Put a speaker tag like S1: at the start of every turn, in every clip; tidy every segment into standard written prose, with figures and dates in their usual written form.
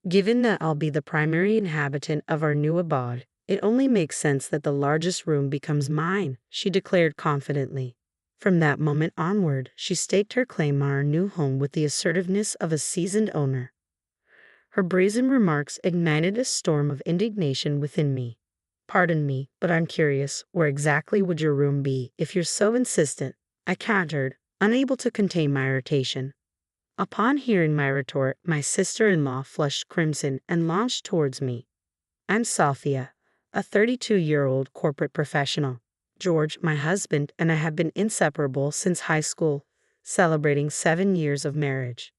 S1: Given that I'll be the primary inhabitant of our new abode, it only makes sense that the largest room becomes mine, she declared confidently. From that moment onward, she staked her claim on our new home with the assertiveness of a seasoned owner. Her brazen remarks ignited a storm of indignation within me. Pardon me, but I'm curious, where exactly would your room be if you're so insistent? I countered, unable to contain my irritation. Upon hearing my retort, my sister-in-law flushed crimson and launched towards me. I'm Sophia, a 32-year-old corporate professional. George, my husband, and I have been inseparable since high school, celebrating 7 years of marriage.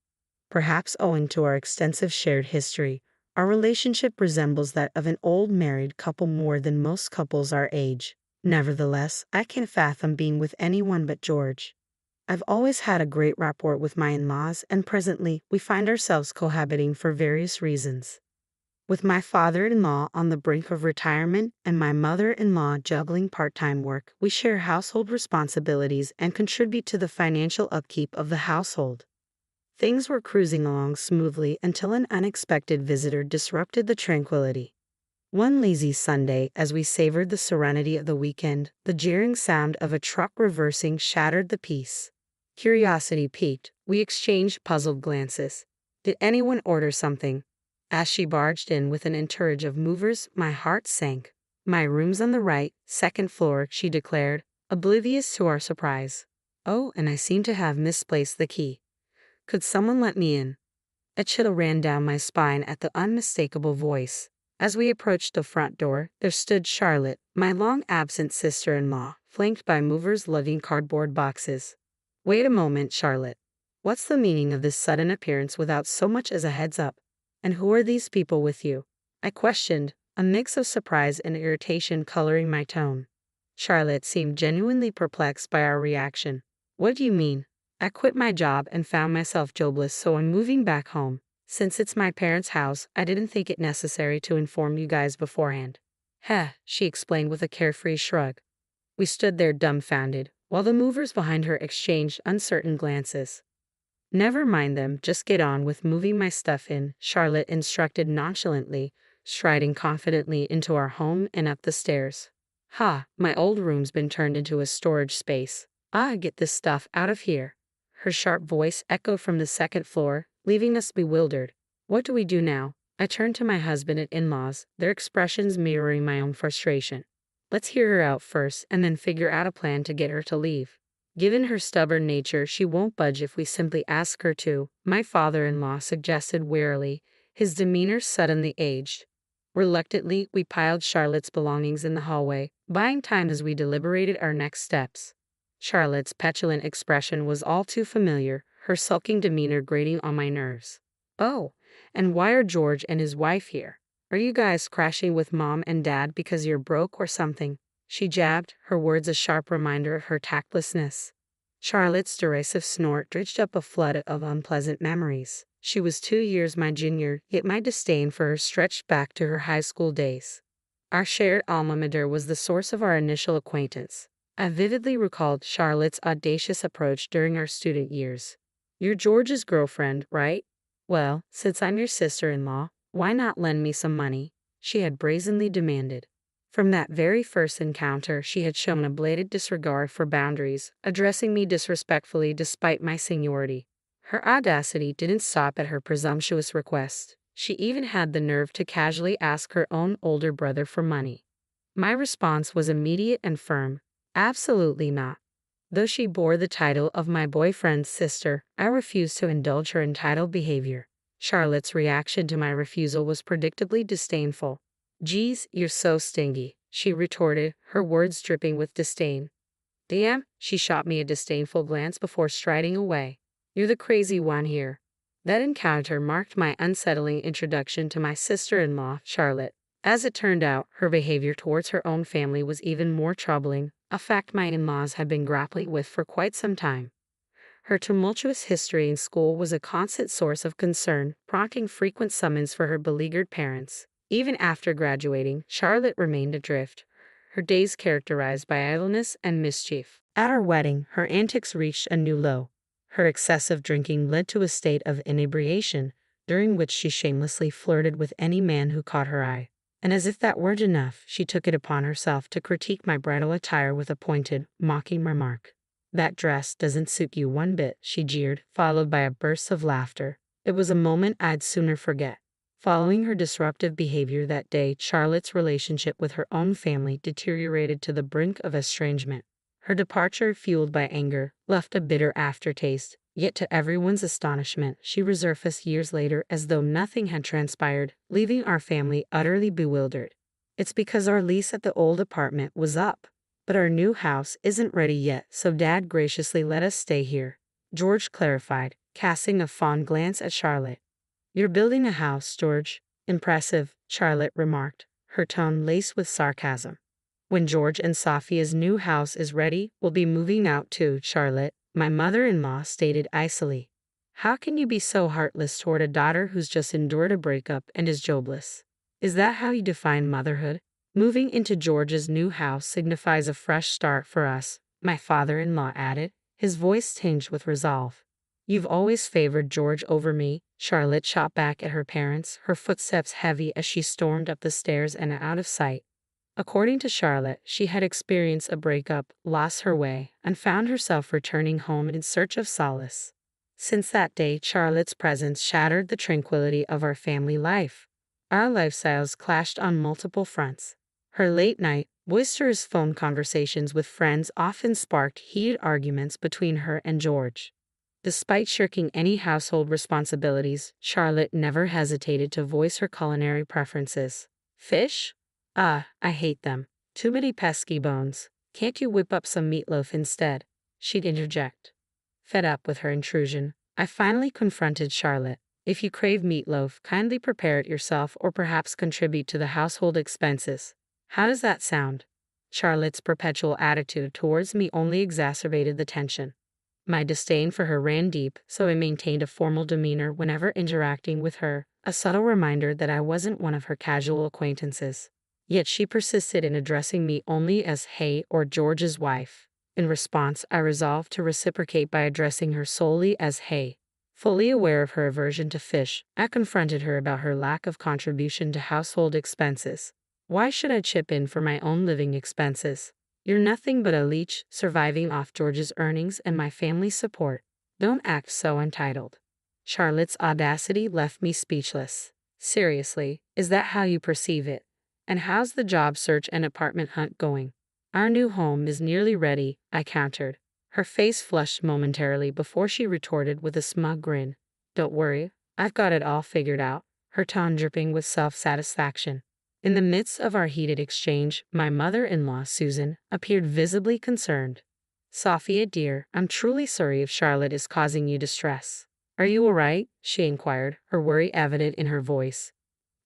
S1: Perhaps owing to our extensive shared history, our relationship resembles that of an old married couple more than most couples our age. Nevertheless, I can't fathom being with anyone but George. I've always had a great rapport with my in-laws, and presently we find ourselves cohabiting for various reasons. With my father-in-law on the brink of retirement and my mother-in-law juggling part-time work, we share household responsibilities and contribute to the financial upkeep of the household. Things were cruising along smoothly until an unexpected visitor disrupted the tranquility. One lazy Sunday, as we savored the serenity of the weekend, the jeering sound of a truck reversing shattered the peace. Curiosity piqued, we exchanged puzzled glances. Did anyone order something? As she barged in with an entourage of movers, my heart sank. My room's on the right, second floor, she declared, oblivious to our surprise. Oh, and I seem to have misplaced the key. Could someone let me in? A chill ran down my spine at the unmistakable voice. As we approached the front door, there stood Charlotte, my long-absent sister-in-law, flanked by movers lugging cardboard boxes. Wait a moment, Charlotte. What's the meaning of this sudden appearance without so much as a heads-up? And who are these people with you? I questioned, a mix of surprise and irritation coloring my tone. Charlotte seemed genuinely perplexed by our reaction. What do you mean? I quit my job and found myself jobless, so I'm moving back home. Since it's my parents' house, I didn't think it necessary to inform you guys beforehand. Heh, she explained with a carefree shrug. We stood there dumbfounded, while the movers behind her exchanged uncertain glances. Never mind them, just get on with moving my stuff in, Charlotte instructed nonchalantly, striding confidently into our home and up the stairs. Ha, my old room's been turned into a storage space. Get this stuff out of here. Her sharp voice echoed from the second floor, leaving us bewildered. What do we do now? I turned to my husband and in-laws, their expressions mirroring my own frustration. Let's hear her out first and then figure out a plan to get her to leave. Given her stubborn nature, she won't budge if we simply ask her to, my father-in-law suggested wearily, his demeanor suddenly aged. Reluctantly, we piled Charlotte's belongings in the hallway, buying time as we deliberated our next steps. Charlotte's petulant expression was all too familiar, her sulking demeanor grating on my nerves. Oh, and why are George and his wife here? Are you guys crashing with Mom and Dad because you're broke or something? She jabbed, her words a sharp reminder of her tactlessness. Charlotte's derisive snort dredged up a flood of unpleasant memories. She was 2 years my junior, yet my disdain for her stretched back to her high school days. Our shared alma mater was the source of our initial acquaintance. I vividly recalled Charlotte's audacious approach during our student years. You're George's girlfriend, right? Well, since I'm your sister-in-law, why not lend me some money? She had brazenly demanded. From that very first encounter, she had shown a blatant disregard for boundaries, addressing me disrespectfully despite my seniority. Her audacity didn't stop at her presumptuous request. She even had the nerve to casually ask her own older brother for money. My response was immediate and firm. Absolutely not. Though she bore the title of my boyfriend's sister, I refused to indulge her entitled behavior. Charlotte's reaction to my refusal was predictably disdainful. Geez, you're so stingy, she retorted, her words dripping with disdain. Damn, she shot me a disdainful glance before striding away. You're the crazy one here. That encounter marked my unsettling introduction to my sister-in-law, Charlotte. As it turned out, her behavior towards her own family was even more troubling, a fact my in-laws had been grappling with for quite some time. Her tumultuous history in school was a constant source of concern, prompting frequent summons for her beleaguered parents. Even after graduating, Charlotte remained adrift, her days characterized by idleness and mischief. At our wedding, her antics reached a new low. Her excessive drinking led to a state of inebriation, during which she shamelessly flirted with any man who caught her eye. And as if that weren't enough, she took it upon herself to critique my bridal attire with a pointed, mocking remark. "That dress doesn't suit you one bit," she jeered, followed by a burst of laughter. It was a moment I'd sooner forget. Following her disruptive behavior that day, Charlotte's relationship with her own family deteriorated to the brink of estrangement. Her departure, fueled by anger, left a bitter aftertaste, yet to everyone's astonishment, she resurfaced years later as though nothing had transpired, leaving our family utterly bewildered. "It's because our lease at the old apartment was up. But our new house isn't ready yet, so Dad graciously let us stay here," George clarified, casting a fond glance at Charlotte. "You're building a house, George." "Impressive," Charlotte remarked, her tone laced with sarcasm. "When George and Sophia's new house is ready, we'll be moving out too, Charlotte," my mother-in-law stated icily. "How can you be so heartless toward a daughter who's just endured a breakup and is jobless? Is that how you define motherhood?" "Moving into George's new house signifies a fresh start for us," my father-in-law added, his voice tinged with resolve. "You've always favored George over me," Charlotte shot back at her parents, her footsteps heavy as she stormed up the stairs and out of sight. According to Charlotte, she had experienced a breakup, lost her way, and found herself returning home in search of solace. Since that day, Charlotte's presence shattered the tranquility of our family life. Our lifestyles clashed on multiple fronts. Her late-night, boisterous phone conversations with friends often sparked heated arguments between her and George. Despite shirking any household responsibilities, Charlotte never hesitated to voice her culinary preferences. "Fish? I hate them. Too many pesky bones. Can't you whip up some meatloaf instead?" she'd interject. Fed up with her intrusion, I finally confronted Charlotte. "If you crave meatloaf, kindly prepare it yourself or perhaps contribute to the household expenses. How does that sound?" Charlotte's perpetual attitude towards me only exacerbated the tension. My disdain for her ran deep, so I maintained a formal demeanor whenever interacting with her, a subtle reminder that I wasn't one of her casual acquaintances. Yet she persisted in addressing me only as "Hey" or "George's wife." In response, I resolved to reciprocate by addressing her solely as "Hey." Fully aware of her aversion to fish, I confronted her about her lack of contribution to household expenses. "Why should I chip in for my own living expenses? You're nothing but a leech, surviving off George's earnings and my family's support. Don't act so entitled." Charlotte's audacity left me speechless. "Seriously, is that how you perceive it? And how's the job search and apartment hunt going?" "Our new home is nearly ready," I countered. Her face flushed momentarily before she retorted with a smug grin. "Don't worry, I've got it all figured out," her tone dripping with self-satisfaction. In the midst of our heated exchange, my mother-in-law, Susan, appeared visibly concerned. "Sophia, dear, I'm truly sorry if Charlotte is causing you distress. Are you all right?" she inquired, her worry evident in her voice.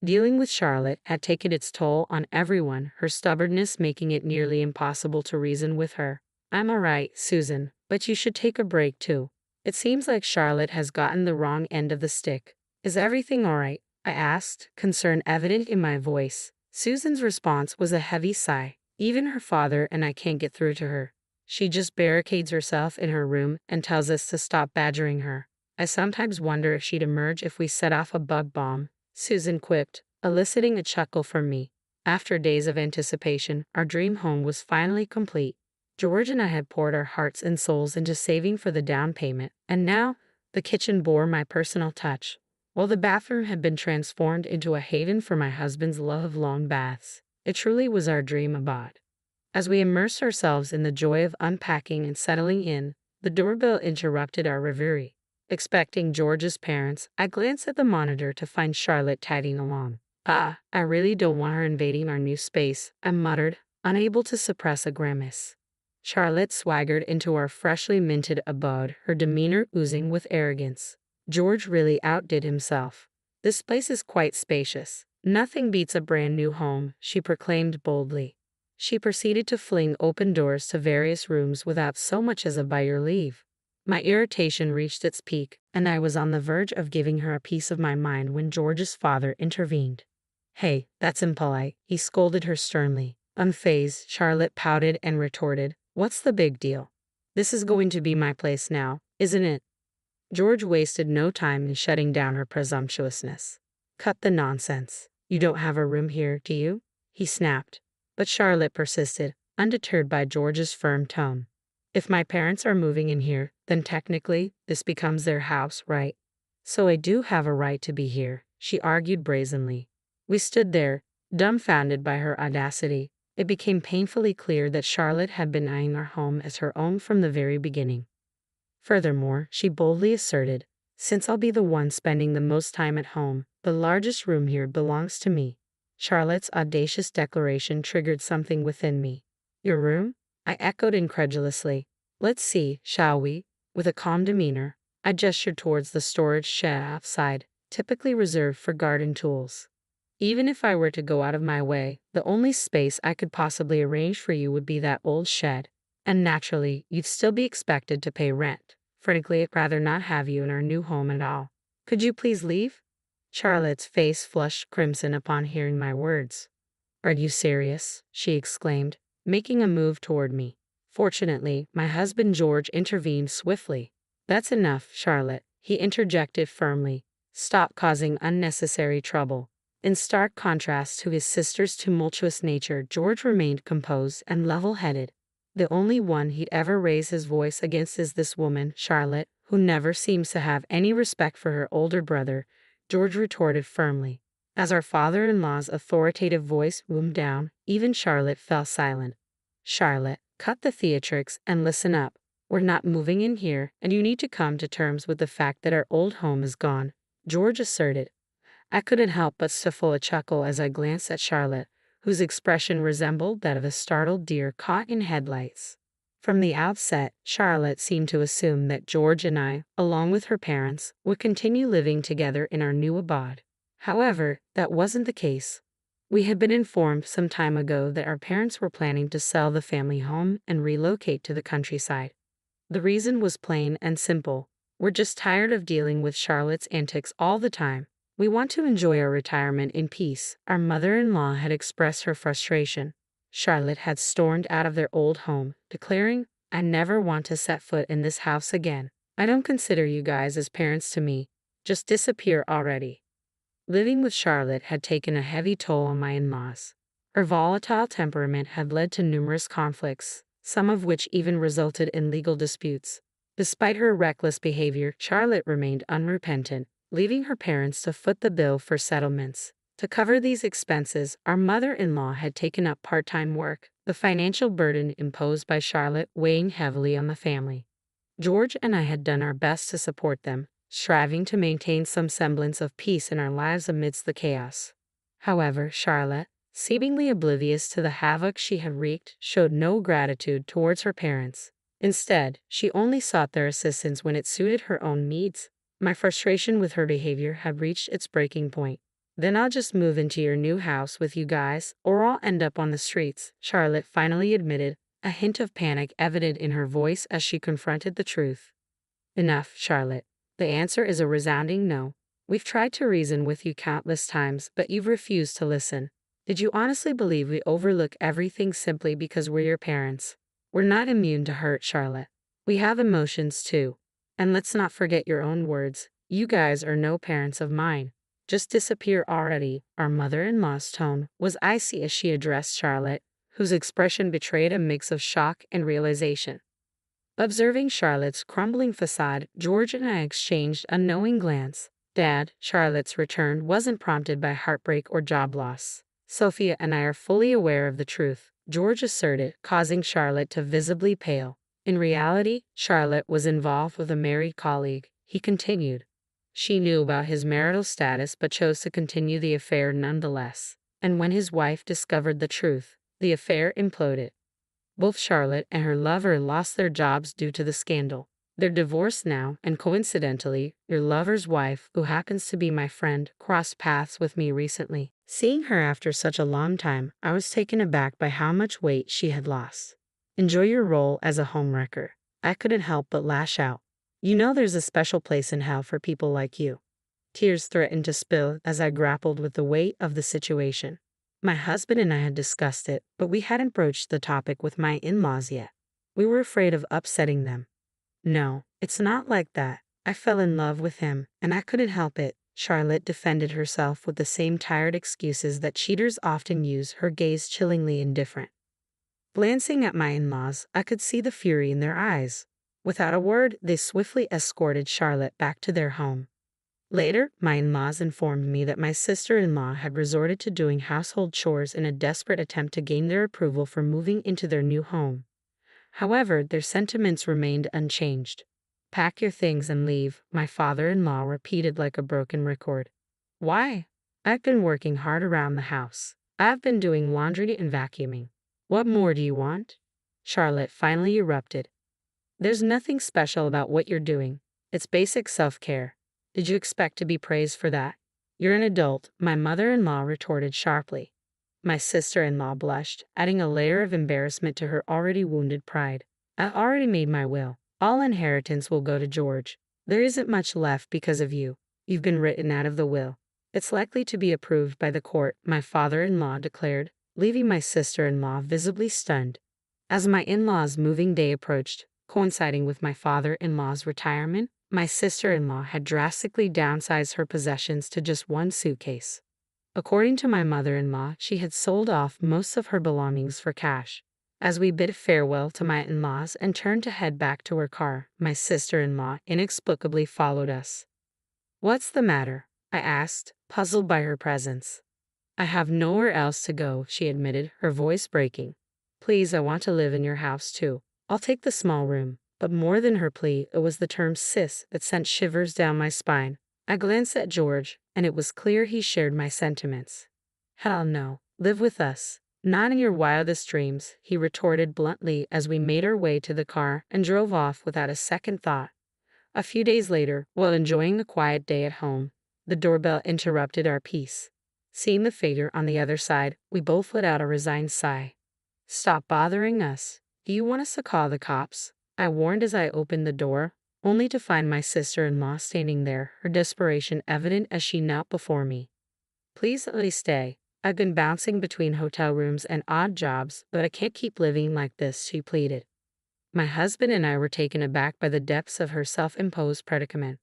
S1: Dealing with Charlotte had taken its toll on everyone, her stubbornness making it nearly impossible to reason with her. "I'm all right, Susan, but you should take a break too. It seems like Charlotte has gotten the wrong end of the stick." "Is everything all right?" I asked, concern evident in my voice. Susan's response was a heavy sigh. "Even her father and I can't get through to her. She just barricades herself in her room and tells us to stop badgering her. I sometimes wonder if she'd emerge if we set off a bug bomb," Susan quipped, eliciting a chuckle from me. After days of anticipation, our dream home was finally complete. George and I had poured our hearts and souls into saving for the down payment, and now the kitchen bore my personal touch, while the bathroom had been transformed into a haven for my husband's love of long baths. It truly was our dream abode. As we immersed ourselves in the joy of unpacking and settling in, the doorbell interrupted our reverie. Expecting George's parents, I glanced at the monitor to find Charlotte tagging along. "I really don't want her invading our new space," I muttered, unable to suppress a grimace. Charlotte swaggered into our freshly minted abode, her demeanor oozing with arrogance. "George really outdid himself. This place is quite spacious. Nothing beats a brand new home," she proclaimed boldly. She proceeded to fling open doors to various rooms without so much as a "by your leave." My irritation reached its peak, and I was on the verge of giving her a piece of my mind when George's father intervened. "Hey, that's impolite," he scolded her sternly. Unfazed, Charlotte pouted and retorted, "What's the big deal? This is going to be my place now, isn't it?" George wasted no time in shutting down her presumptuousness. Cut the nonsense. You don't have a room here, do you? He snapped. But Charlotte persisted, undeterred by George's firm tone. If my parents are moving in here, then technically, this becomes their house, right? So I do have a right to be here, she argued brazenly. We stood there, dumbfounded by her audacity. It became painfully clear that Charlotte had been eyeing our home as her own from the very beginning. Furthermore, she boldly asserted, since I'll be the one spending the most time at home, the largest room here belongs to me. Charlotte's audacious declaration triggered something within me. Your room? I echoed incredulously. Let's see, shall we? With a calm demeanor, I gestured towards the storage shed outside, typically reserved for garden tools. Even if I were to go out of my way, the only space I could possibly arrange for you would be that old shed. And naturally, you'd still be expected to pay rent. Frankly, I'd rather not have you in our new home at all. Could you please leave? Charlotte's face flushed crimson upon hearing my words. Are you serious? She exclaimed, making a move toward me. Fortunately, my husband George intervened swiftly. That's enough, Charlotte, he interjected firmly. Stop causing unnecessary trouble. In stark contrast to his sister's tumultuous nature, George remained composed and level-headed. The only one he'd ever raise his voice against is this woman, Charlotte, who never seems to have any respect for her older brother, George retorted firmly. As our father-in-law's authoritative voice boomed down, even Charlotte fell silent. Charlotte, cut the theatrics and listen up. We're not moving in here, and you need to come to terms with the fact that our old home is gone, George asserted. I couldn't help but stifle a chuckle as I glanced at Charlotte, whose expression resembled that of a startled deer caught in headlights. From the outset, Charlotte seemed to assume that George and I, along with her parents, would continue living together in our new abode. However, that wasn't the case. We had been informed some time ago that our parents were planning to sell the family home and relocate to the countryside. The reason was plain and simple. We're just tired of dealing with Charlotte's antics all the time. We want to enjoy our retirement in peace. Our mother-in-law had expressed her frustration. Charlotte had stormed out of their old home, declaring, I never want to set foot in this house again. I don't consider you guys as parents to me. Just disappear already. Living with Charlotte had taken a heavy toll on my in-laws. Her volatile temperament had led to numerous conflicts, some of which even resulted in legal disputes. Despite her reckless behavior, Charlotte remained unrepentant, leaving her parents to foot the bill for settlements. To cover these expenses, our mother-in-law had taken up part-time work, the financial burden imposed by Charlotte weighing heavily on the family. George and I had done our best to support them, striving to maintain some semblance of peace in our lives amidst the chaos. However, Charlotte, seemingly oblivious to the havoc she had wreaked, showed no gratitude towards her parents. Instead, she only sought their assistance when it suited her own needs. My frustration with her behavior had reached its breaking point. Then I'll just move into your new house with you guys, or I'll end up on the streets, Charlotte finally admitted, a hint of panic evident in her voice as she confronted the truth. Enough, Charlotte. The answer is a resounding no. We've tried to reason with you countless times, but you've refused to listen. Did you honestly believe we overlook everything simply because we're your parents? We're not immune to hurt, Charlotte. We have emotions too. And let's not forget your own words. You guys are no parents of mine. Just disappear already. Our mother-in-law's tone was icy as she addressed Charlotte, whose expression betrayed a mix of shock and realization. Observing Charlotte's crumbling facade, George and I exchanged a knowing glance. Dad, Charlotte's return wasn't prompted by heartbreak or job loss. Sophia and I are fully aware of the truth, George asserted, causing Charlotte to visibly pale. In reality, Charlotte was involved with a married colleague, he continued. She knew about his marital status but chose to continue the affair nonetheless. And when his wife discovered the truth, the affair imploded. Both Charlotte and her lover lost their jobs due to the scandal. They're divorced now, and coincidentally, your lover's wife, who happens to be my friend, crossed paths with me recently. Seeing her after such a long time, I was taken aback by how much weight she had lost. Enjoy your role as a homewrecker. I couldn't help but lash out. You know there's a special place in hell for people like you. Tears threatened to spill as I grappled with the weight of the situation. My husband and I had discussed it, but we hadn't broached the topic with my in-laws yet. We were afraid of upsetting them. No, it's not like that. I fell in love with him, and I couldn't help it. Charlotte defended herself with the same tired excuses that cheaters often use, her gaze chillingly indifferent. Glancing at my in-laws, I could see the fury in their eyes. Without a word, they swiftly escorted Charlotte back to their home. Later, my in-laws informed me that my sister-in-law had resorted to doing household chores in a desperate attempt to gain their approval for moving into their new home. However, their sentiments remained unchanged. "Pack your things and leave," my father-in-law repeated like a broken record. "Why?" "I've been working hard around the house. I've been doing laundry and vacuuming. What more do you want?" Charlotte finally erupted. "There's nothing special about what you're doing. It's basic self-care. Did you expect to be praised for that?" "You're an adult," my mother-in-law retorted sharply. My sister-in-law blushed, adding a layer of embarrassment to her already wounded pride. "I already made my will. All inheritance will go to George. There isn't much left because of you. You've been written out of the will. It's likely to be approved by the court," my father-in-law declared, leaving my sister-in-law visibly stunned. As my in-law's moving day approached, coinciding with my father-in-law's retirement, my sister-in-law had drastically downsized her possessions to just one suitcase. According to my mother-in-law, she had sold off most of her belongings for cash. As we bid farewell to my in-laws and turned to head back to her car, my sister-in-law inexplicably followed us. "What's the matter?" I asked, puzzled by her presence. "I have nowhere else to go," she admitted, her voice breaking. "Please, I want to live in your house too. I'll take the small room." But more than her plea, it was the term "sis" that sent shivers down my spine. I glanced at George, and it was clear he shared my sentiments. "Hell no. Live with us. Not in your wildest dreams," he retorted bluntly as we made our way to the car and drove off without a second thought. A few days later, while enjoying a quiet day at home, the doorbell interrupted our peace. Seeing the figure on the other side, we both let out a resigned sigh. "Stop bothering us. Do you want us to call the cops?" I warned as I opened the door, only to find my sister-in-law standing there, her desperation evident as she knelt before me. "Please let me stay. I've been bouncing between hotel rooms and odd jobs, but I can't keep living like this," she pleaded. My husband and I were taken aback by the depths of her self-imposed predicament.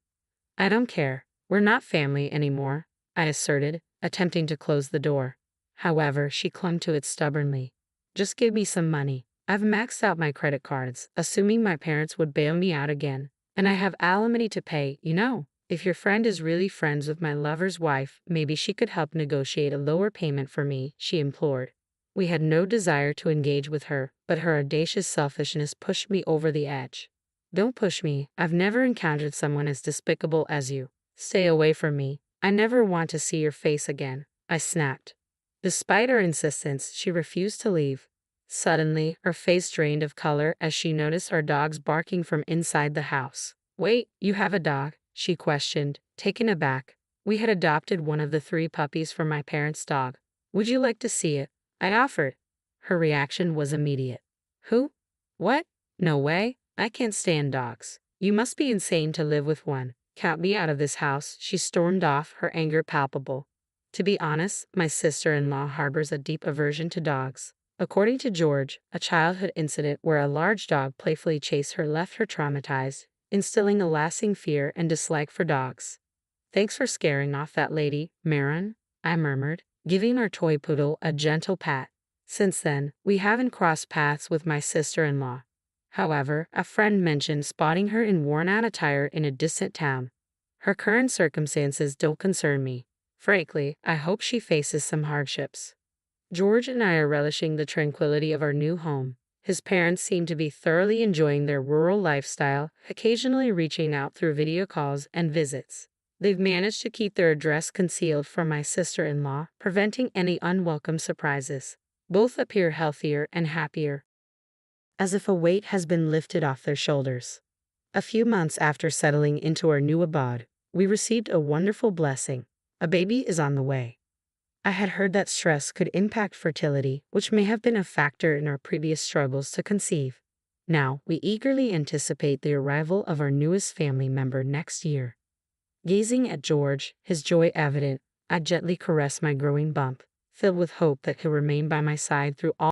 S1: "I don't care. We're not family anymore," I asserted, attempting to close the door. However, she clung to it stubbornly. "Just give me some money. I've maxed out my credit cards, assuming my parents would bail me out again. And I have alimony to pay, you know. If your friend is really friends with my lover's wife, maybe she could help negotiate a lower payment for me," she implored. We had no desire to engage with her, but her audacious selfishness pushed me over the edge. "Don't push me. I've never encountered someone as despicable as you. Stay away from me. I never want to see your face again," I snapped. Despite her insistence, she refused to leave. Suddenly, her face drained of color as she noticed our dogs barking from inside the house. "Wait, you have a dog?" she questioned, taken aback. We had adopted one of the 3 puppies from my parents' dog. "Would you like to see it?" I offered. Her reaction was immediate. "Who? What? No way. I can't stand dogs. You must be insane to live with one. Count me out of this house," she stormed off, her anger palpable. To be honest, my sister-in-law harbors a deep aversion to dogs. According to George, a childhood incident where a large dog playfully chased her left her traumatized, instilling a lasting fear and dislike for dogs. "Thanks for scaring off that lady, Marin," I murmured, giving our toy poodle a gentle pat. Since then, we haven't crossed paths with my sister-in-law. However, a friend mentioned spotting her in worn-out attire in a distant town. Her current circumstances don't concern me. Frankly, I hope she faces some hardships. George and I are relishing the tranquility of our new home. His parents seem to be thoroughly enjoying their rural lifestyle, occasionally reaching out through video calls and visits. They've managed to keep their address concealed from my sister-in-law, preventing any unwelcome surprises. Both appear healthier and happier, as if a weight has been lifted off their shoulders. A few months after settling into our new abode, we received a wonderful blessing. A baby is on the way. I had heard that stress could impact fertility, which may have been a factor in our previous struggles to conceive. Now, we eagerly anticipate the arrival of our newest family member next year. Gazing at George, his joy evident, I gently caress my growing bump, filled with hope that he'll remain by my side through all